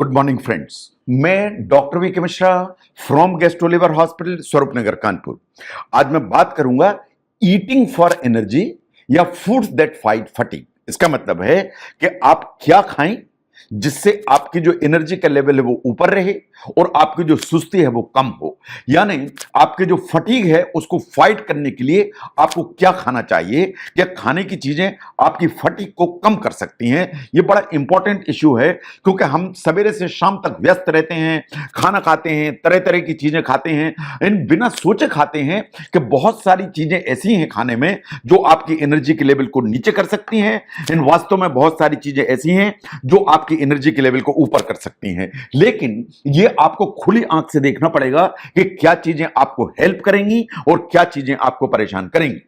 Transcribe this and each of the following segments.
Good morning friends. मैं doctor V K Mishra from gastro liver hospital Swaroopnagar Kanpur. आज मैं बात करूंगा ईटिंग फॉर एनर्जी या फूड्स दैट फाइट फटीग। इसका मतलब है कि आप क्या खाएं जिससे आपकी जो एनर्जी का लेवल है वो ऊपर रहे और आपकी जो सुस्ती है वो कम हो। यानी आपके जो फटीग है उसको फाइट करने के लिए आपको क्या खाना चाहिए, क्या खाने की चीजें आपकी फटीग को कम कर सकती हैं। ये बड़ा इंपॉर्टेंट इश्यू है क्योंकि हम सवेरे से शाम तक व्यस्त रहते हैं, खाना खाते हैं, तरह तरह की चीजें खाते हैं, इन बिना सोचे खाते हैं कि बहुत सारी चीजें ऐसी हैं खाने में जो आपकी एनर्जी के लेवल को नीचे कर सकती हैं। इन वास्तव में बहुत सारी चीजें ऐसी हैं जो आपकी एनर्जी के लेवल को ऊपर कर सकती हैं, लेकिन ये आपको खुली आंख से देखना पड़ेगा कि क्या चीजें आपको हेल्प करेंगी और क्या चीजें आपको परेशान करेंगी।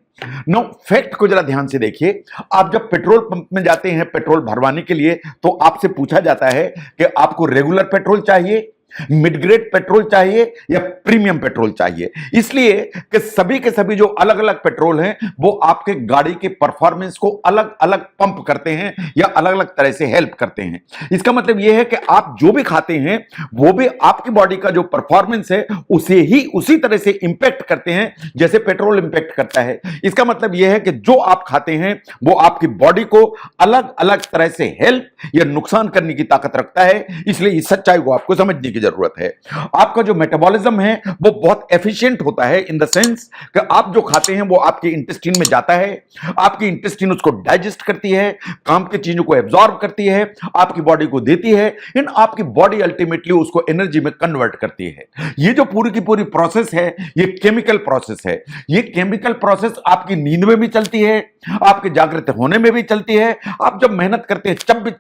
नो फैक्ट को जरा ध्यान से देखिए। आप जब पेट्रोल पंप में जाते हैं पेट्रोल भरवाने के लिए तो आपसे पूछा जाता है कि आपको रेगुलर पेट्रोल चाहिए, मिड ग्रेड पेट्रोल चाहिए या प्रीमियम पेट्रोल चाहिए। इसलिए कि सभी के सभी जो अलग अलग पेट्रोल हैं वो आपके गाड़ी के परफॉर्मेंस को अलग अलग पंप करते हैं या अलग अलग तरह से हेल्प करते हैं। इसका मतलब यह है कि आप जो भी खाते हैं वो भी आपकी बॉडी का जो परफॉर्मेंस है उसे ही उसी तरह से इंपैक्ट करते हैं जैसे पेट्रोल इंपैक्ट करता है। इसका मतलब यह है कि जो आप खाते हैं वो आपकी बॉडी को अलग अलग तरह से हेल्प या नुकसान करने की ताकत रखता है। इसलिए इस सच्चाई को आपको समझने की जरूरत है। आपका जो मेटाबॉलिज्म है वो बहुत एफिशिएंट होता है इन द सेंस कि आप जो खाते हैं वो आपके इंटेस्टाइन में जाता है, आपकी इंटेस्टाइन उसको डाइजेस्ट करती है, काम की चीजों को एब्जॉर्ब करती है, आपकी बॉडी को देती है, इन आपकी बॉडी अल्टीमेटली उसको एनर्जी में कन्वर्ट करती है। ये जो पूरी की पूरी प्रोसेस है ये केमिकल प्रोसेस है। ये केमिकल प्रोसेस आपकी नींद में भी चलती है, आपके जागृत होने में भी चलती है, आप जब मेहनत करते हैं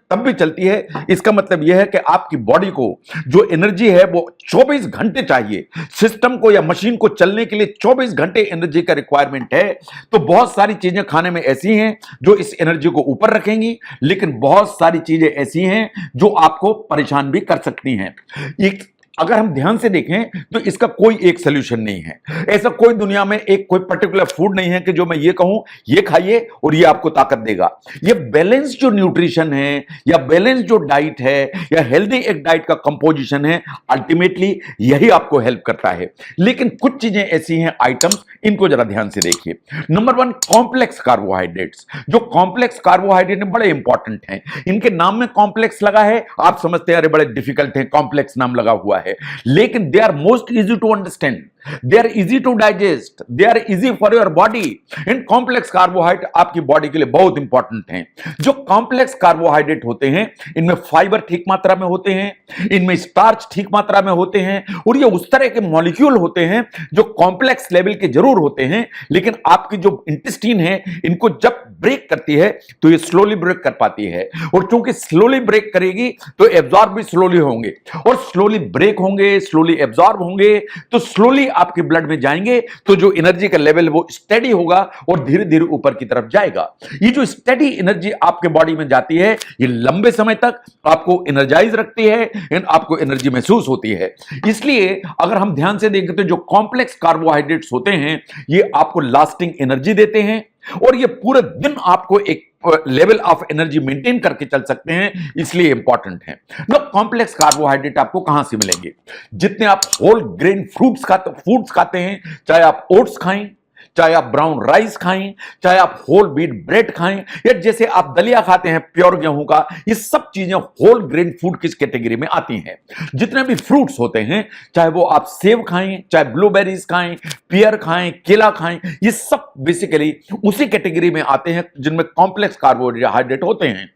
तब भी चलती है। इसका मतलब यह है कि आपकी बॉडी को जो एनर्जी है वो 24 घंटे चाहिए। सिस्टम को या मशीन को चलने के लिए 24 घंटे एनर्जी का रिक्वायरमेंट है। तो बहुत सारी चीजें खाने में ऐसी हैं जो इस एनर्जी को ऊपर रखेंगी, लेकिन बहुत सारी चीजें ऐसी हैं जो आपको परेशान भी कर सकती हैं। अगर हम ध्यान से देखें तो इसका कोई एक सोल्यूशन नहीं है। ऐसा कोई दुनिया में एक कोई पर्टिकुलर फूड नहीं है कि जो मैं ये कहूं ये खाइए और ये आपको ताकत देगा। ये बैलेंस जो न्यूट्रिशन है या बैलेंस जो डाइट है या हेल्दी एक डाइट का कंपोजिशन है, अल्टीमेटली यही आपको हेल्प करता है। लेकिन कुछ चीजें ऐसी हैं आइटम्स, इनको जरा ध्यान से देखिए। Number 1 complex carbohydrates. जो कॉम्प्लेक्स कार्बोहाइड्रेट बड़े इंपॉर्टेंट हैं। इनके नाम में कॉम्प्लेक्स लगा है, आप समझते हैं अरे बड़े डिफिकल्ट हैं, कॉम्प्लेक्स नाम लगा हुआ है, लेकिन they are most easy to understand, they are easy to digest, they are easy for your body। In complex carbohydrate आपकी बॉडी के लिए बहुत इंपॉर्टेंट हैं। जो कॉम्प्लेक्स कार्बोहाइड्रेट होते हैं इनमें फाइबर ठीक मात्रा में होते हैं, इनमें स्टार्च ठीक मात्रा में होते हैं और ये उस तरह के मॉलिक्यूल होते हैं जो कॉम्प्लेक्स लेवल के जरूर होते हैं, लेकिन आपकी जो इंटेस्टाइन है इनको जब ब्रेक करती है तो ये स्लोली ब्रेक कर पाती है, और चूंकि स्लोली ब्रेक करेगी तो एब्जॉर्ब भी स्लोली होंगे, और स्लोली ब्रेक होंगे, स्लोली एब्जॉर्ब होंगे, तो स्लोली आपके ब्लड में जाएंगे, तो जो एनर्जी का लेवल वो स्टेडी होगा और धीरे धीरे ऊपर की तरफ जाएगा। ये जो स्टेडी एनर्जी आपके बॉडी में जाती है ये लंबे समय तक आपको एनर्जाइज रखती है, आपको एनर्जी महसूस होती है। इसलिए अगर हम ध्यान से देखें तो जो कॉम्प्लेक्स कार्बोहाइड्रेट्स होते हैं ये आपको लास्टिंग एनर्जी देते हैं और ये पूरे दिन आपको एक लेवल ऑफ एनर्जी मेंटेन करके चल सकते हैं, इसलिए इंपॉर्टेंट है। नो कॉम्प्लेक्स कार्बोहाइड्रेट आपको कहां से मिलेंगे? जितने आप होल ग्रेन फूड्स खाते हैं, चाहे आप ओट्स खाएं, चाहे आप ब्राउन राइस खाएं, चाहे आप होल व्हीट ब्रेड खाएं, या जैसे आप दलिया खाते हैं प्योर गेहूं का, ये सब चीजें होल ग्रेन फूड किस कैटेगरी में आती हैं। जितने भी फ्रूट्स होते हैं, चाहे वो आप सेब खाएं, चाहे ब्लूबेरीज खाएं, पियर खाएं, केला खाएं, ये सब बेसिकली उसी कैटेगरी में आते हैं जिनमें कॉम्प्लेक्स कार्बोहाइड्रेट होते हैं।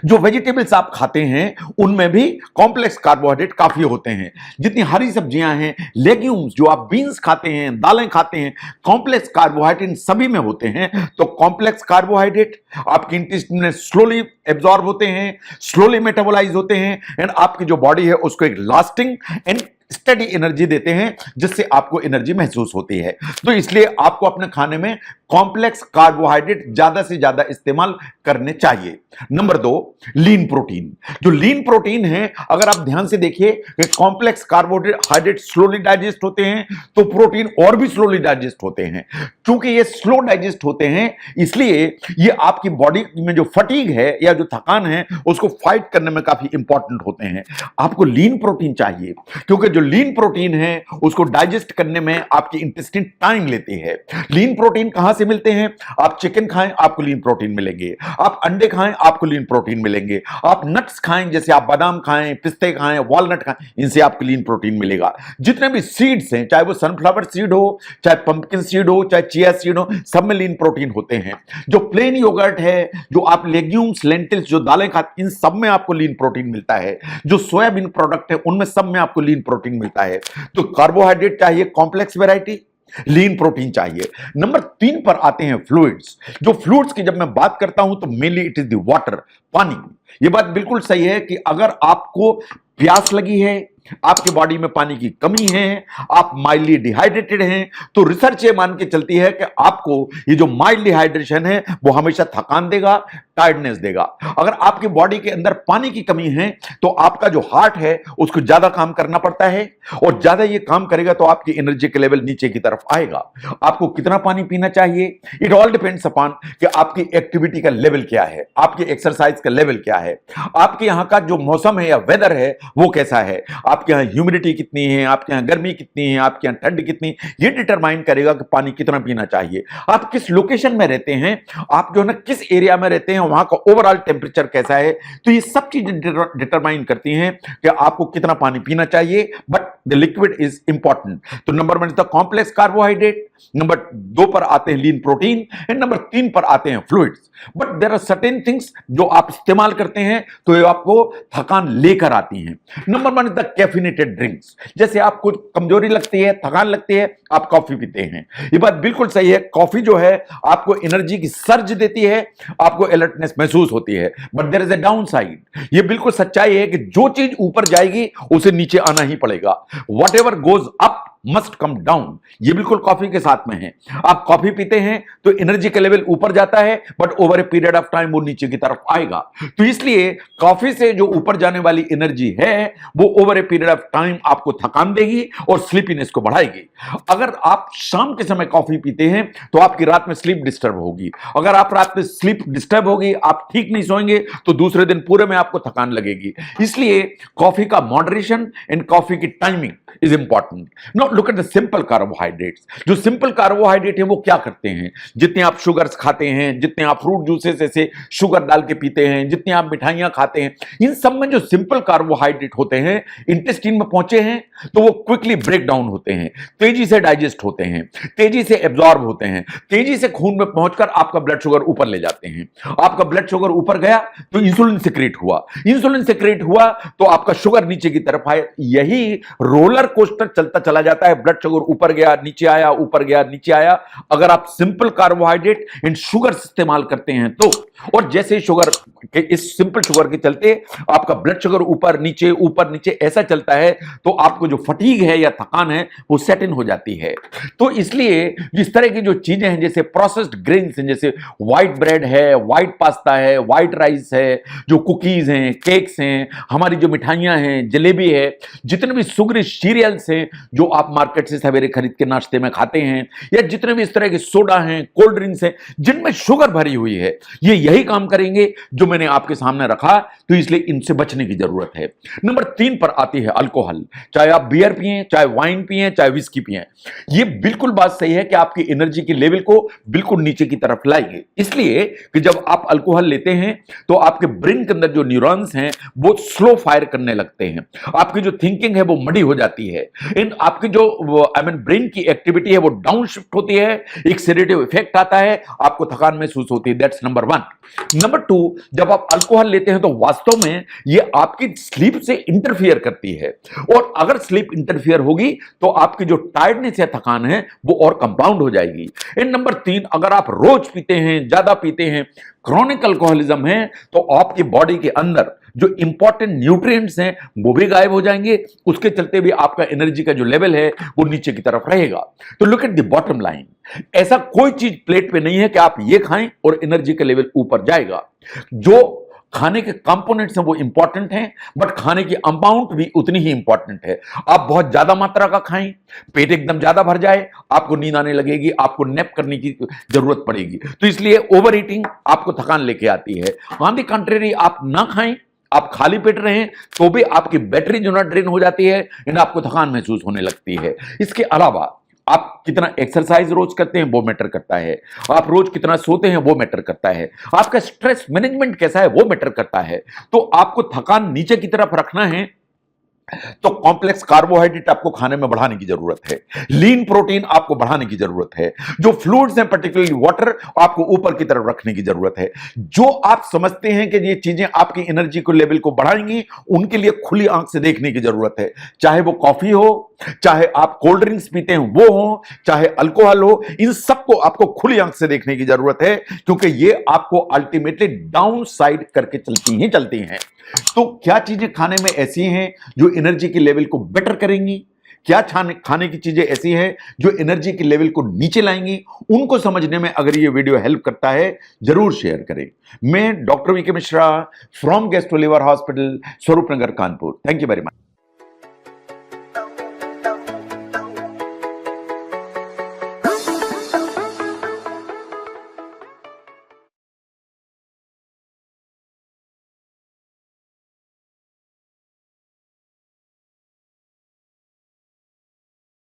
जो वेजिटेबल्स आप खाते हैं उनमें भी कॉम्प्लेक्स कार्बोहाइड्रेट काफी होते हैं। जितनी हरी सब्जियां हैं, लेग्यूम्स, जो आप बीन्स खाते हैं, दालें खाते हैं, कॉम्प्लेक्स कार्बोहाइड्रेट इन सभी में होते हैं। तो कॉम्प्लेक्स कार्बोहाइड्रेट आपकी इंटेस्टाइन में स्लोली एब्जॉर्ब होते हैं, स्लोली मेटाबोलाइज होते हैं, एंड आपकी जो बॉडी है उसको एक लास्टिंग एंड स्टडी एनर्जी देते हैं जिससे आपको एनर्जी महसूस होती है। तो इसलिए आपको अपने खाने में कॉम्प्लेक्स कार्बोहाइड्रेट ज्यादा से ज्यादा इस्तेमाल करने चाहिए। Number 2, lean protein. जो लीन प्रोटीन है, अगर आप ध्यान से देखिए कि कॉम्प्लेक्स कार्बोहाइड्रेट स्लोली डाइजेस्ट होते हैं तो प्रोटीन और भी स्लोली डाइजेस्ट होते हैं। क्योंकि ये स्लो डाइजेस्ट होते हैं इसलिए ये आपकी बॉडी में जो फटीग है या जो थकान है उसको फाइट करने में काफी इंपॉर्टेंट होते हैं। आपको लीन प्रोटीन चाहिए क्योंकि जो लीन प्रोटीन है उसको डाइजेस्ट करने में आपकी इंटेस्टाइन टाइम लेती है। लीन प्रोटीन कहां से मिलते हैं? आप चिकन खाएं आपको लीन प्रोटीन मिलेंगे, आप अंडे खाएं आपको लीन प्रोटीन मिलेंगे, आप नट्स खाएं जैसे आप बादाम खाएं, पिस्ते खाएं, वॉलनट खाएं, इनसे आपको लीन प्रोटीन मिलेगा। जितने भी सीड्स हैं, चाहे वो सनफ्लावर सीड हो, चाहे पंपकिन सीड हो, चाहे चिया सीड हो, सब में लीन प्रोटीन होते हैं। जो प्लेन योगर्ट है, जो आप लेग्यूम्स, लेंटिल्स, जो दालें खाते, इन सब में आपको लीन प्रोटीन मिलता है। जो सोयाबीन प्रोडक्ट है उनमें सब में आपको लीन प्रोटीन मिलता है। तो कार्बोहाइड्रेट चाहिए कॉम्प्लेक्स वैरायटी, लीन प्रोटीन चाहिए। नंबर 3 पर आते हैं फ्लूइड्स। जो फ्लूइड्स की जब मैं बात करता हूं तो mainly it is the water, पानी। यह बात बिल्कुल सही है कि अगर आपको प्यास लगी है, आपके बॉडी में पानी की कमी है, आप माइल्डली डिहाइड्रेटेड हैं, तो रिसर्च ये मान के चलती है कि आपको ये जो माइल्ड डिहाइड्रेशन है वो हमेशा थकान देगा, टायर्डनेस देगा। अगर आपकी बॉडी के अंदर पानी की कमी है तो आपका जो हार्ट है उसको ज्यादा काम करना पड़ता है, और ज्यादा ये काम करेगा तो आपकी एनर्जी के लेवल नीचे की तरफ आएगा। आपको कितना पानी पीना चाहिए? इट ऑल डिपेंड्स अपॉन कि आपकी एक्टिविटी का लेवल क्या है, आपकी एक्सरसाइज का लेवल क्या है, आपके यहां का जो मौसम है या वेदर है वो कैसा है, आपके यहाँ ह्यूमिडिटी कितनी है, आपके यहाँ गर्मी कितनी है, आपके यहाँ ठंड कितनी, ये डिटरमाइन करेगा कि पानी कितना पीना चाहिए। आप किस लोकेशन में रहते हैं, आप जो है ना किस एरिया में रहते हैं, वहां का ओवरऑल टेम्परेचर कैसा है, तो ये सब चीजें डिटरमाइन करती हैं कि आपको कितना पानी पीना चाहिए। But the liquid is important. तो number 1 is the complex carbohydrate, number 2 पर आते हैं लीन प्रोटीन, एंड नंबर 3 पर आते हैं fluids. But there are certain things जो आप इस्तेमाल करते हैं तो ये आपको थकान लेकर आती हैं। Number 1 is the caffeinated drinks. जैसे आपको कमजोरी लगती है, थकान लगती है, आप कॉफी पीते हैं, ये बात बिल्कुल सही है। कॉफी जो है आपको एनर्जी की सर्ज देती है, आपको अलर्टनेस महसूस होती है, but there is a downside. ये बिल्कुल सच्चाई है कि जो चीज ऊपर जाएगी उसे नीचे आना ही पड़ेगा। What ever goes up must come down, ये बिल्कुल कॉफी के साथ में है। आप कॉफी पीते हैं तो एनर्जी का लेवल ऊपर जाता है, but over a period of time वो नीचे की तरफ आएगा। तो इसलिए कॉफी से जो ऊपर जाने वाली एनर्जी है वो over a period of time आपको थकान देगी और स्लीपीनेस को बढ़ाएगी। अगर आप शाम के समय कॉफी पीते हैं तो आपकी रात में स्लीप डिस्टर्ब होगी। अगर आप रात में स्लीप डिस्टर्ब होगी, आप ठीक नहीं सोएंगे, तो दूसरे दिन पूरे में आपको थकान लगेगी। इसलिए कॉफी का मॉडरेशन एंड कॉफी की timing is important. Now look at the simple carbohydrates. जो सिंपल कार्बोहाइड्रेट है वो क्या करते हैं? जितने आप शुगर्स खाते हैं, जितने आप फ्रूट जूसेस ऐसे शुगर डाल के पीते हैं, जितनी आप मिठाइयां खाते हैं, इन सब में जो सिंपल कार्बोहाइड्रेट होते हैं इंटेस्टाइन में पहुंचे हैं तो वो क्विकली ब्रेक डाउन होते हैं, तेजी से डाइजेस्ट होते हैं, तेजी से एब्जॉर्ब होते हैं, तेजी से खून में पहुंचकर आपका ब्लड शुगर ऊपर ले जाते हैं। आपका ब्लड शुगर ऊपर गया तो इंसुलिन सिक्रेट हुआ, इंसुलिन सिक्रेट हुआ तो आपका शुगर नीचे की तरफ आया। यही रोलर कोस्टर चलता चला जाता है, ब्लड शुगर ऊपर गया नीचे आया, ऊपर गया नीचे आया। अगर आप सिंपल कार्बोहाइड्रेट एंड शुगर इस्तेमाल करते हैं तो, और जैसे शुगर के इस सिंपल शुगर के चलते आपका ब्लड शुगर ऊपर नीचे ऐसा चलता है तो आपको जो फटीग है या थकान है वो सेट इन हो जाती है। तो इसलिए जिस तरह की जो चीजें हैं, जैसे प्रोसेस्ड ग्रेन्स हैं, जैसे व्हाइट ब्रेड है, व्हाइट पास्ता है, व्हाइट राइस है, जो कुकीज हैं, केक्स हैं, हमारी जो मिठाइयां हैं, जलेबी है, जितने भी सुगरी सीरियल्स हैं जो आप मार्केट से सवेरे खरीद के नाश्ते में खाते हैं, या जितने भी इस तरह के सोडा हैं, कोल्ड ड्रिंक्स हैं जिनमें शुगर भरी हुई है, ये यही काम करेंगे जो मैंने आपके सामने रखा। तो इसलिए इनसे बचने की जरूरत है। नंबर 3 पर आती है अल्कोहल। चाहे आप बियर पिएं, चाहे वाइन पिएं, चाहे विस्की पिएं, ये बिल्कुल बात सही है कि आपकी एनर्जी के लेवल को बिल्कुल नीचे की तरफ लाएंगे। इसलिए कि जब आप अल्कोहल लेते हैं तो आपके ब्रेन के अंदर जो न्यूरॉन्स हैं वो स्लो फायर करने लगते हैं, आपकी जो थिंकिंग है वो मडी हो जाती है, इन आपकी जो ब्रेन की एक्टिविटी है वो डाउन शिफ्ट होती है, एक सेडेटिव इफेक्ट आता है, आपको थकान महसूस होती है। That's number 1। नंबर 2, जब आप अल्कोहल लेते हैं तो वास्तव में ये आपकी स्लीप से इंटरफियर करती है, और अगर स्लीप इंटरफियर होगी तो आपकी जो टायर्डनेस या थकान है वो और कंपाउंड हो जाएगी। इन नंबर 3, अगर आप रोज पीते हैं, ज्यादा पीते हैं, क्रॉनिक अल्कोहलिज्म है, तो आपकी बॉडी के अंदर जो इंपॉर्टेंट न्यूट्रिएंट्स हैं वो भी गायब हो जाएंगे, उसके चलते भी आपका एनर्जी का जो लेवल है वो नीचे की तरफ रहेगा। तो look at the bottom line, ऐसा कोई चीज प्लेट पे नहीं है कि आप ये खाएं और एनर्जी का लेवल ऊपर जाएगा। जो खाने के कंपोनेंट्स हैं वो इंपॉर्टेंट हैं, बट खाने की अमाउंट भी उतनी ही इंपॉर्टेंट है। आप बहुत ज्यादा मात्रा का खाएं, पेट एकदम ज्यादा भर जाए, आपको नींद आने लगेगी, आपको नैप करने की जरूरत पड़ेगी। तो इसलिए ओवर ईटिंग आपको थकान लेके आती है। ऑन द कंट्रेरी, आप ना खाएं, आप खाली पेट रहें तो भी आपकी बैटरी जो ना ड्रेन हो जाती है एंड आपको थकान महसूस होने लगती है। इसके अलावा आप कितना एक्सरसाइज रोज करते हैं वो मैटर करता है, आप रोज कितना सोते हैं वो मैटर करता है, आपका स्ट्रेस मैनेजमेंट कैसा है वो मैटर करता है। तो आपको थकान नीचे की तरफ रखना है तो कॉम्प्लेक्स कार्बोहाइड्रेट आपको खाने में बढ़ाने की जरूरत है, लीन प्रोटीन आपको बढ़ाने की जरूरत है, जो फ्लूइड्स हैं पर्टिकुलरली वाटर आपको ऊपर की तरफ रखने की जरूरत है। जो आप समझते हैं कि ये चीजें आपकी एनर्जी को लेवल को बढ़ाएंगी, उनके लिए खुली आंख से देखने की जरूरत है। चाहे वो कॉफी हो, चाहे आप कोल्ड ड्रिंक्स पीते हैं वो हो, चाहे अल्कोहल हो, इन सबको आपको खुली आंख से देखने की जरूरत है, क्योंकि ये आपको अल्टीमेटली डाउन साइड करके चलती हैं। तो क्या चीजें खाने में ऐसी हैं जो एनर्जी के लेवल को बेटर करेंगी, क्या खाने की चीजें ऐसी हैं जो एनर्जी के लेवल को नीचे लाएंगी, उनको समझने में अगर ये वीडियो हेल्प करता है जरूर शेयर करें। मैं doctor VK Mishra from gastro liver hospital, Swaroop Nagar, Kanpur. Thank you very much.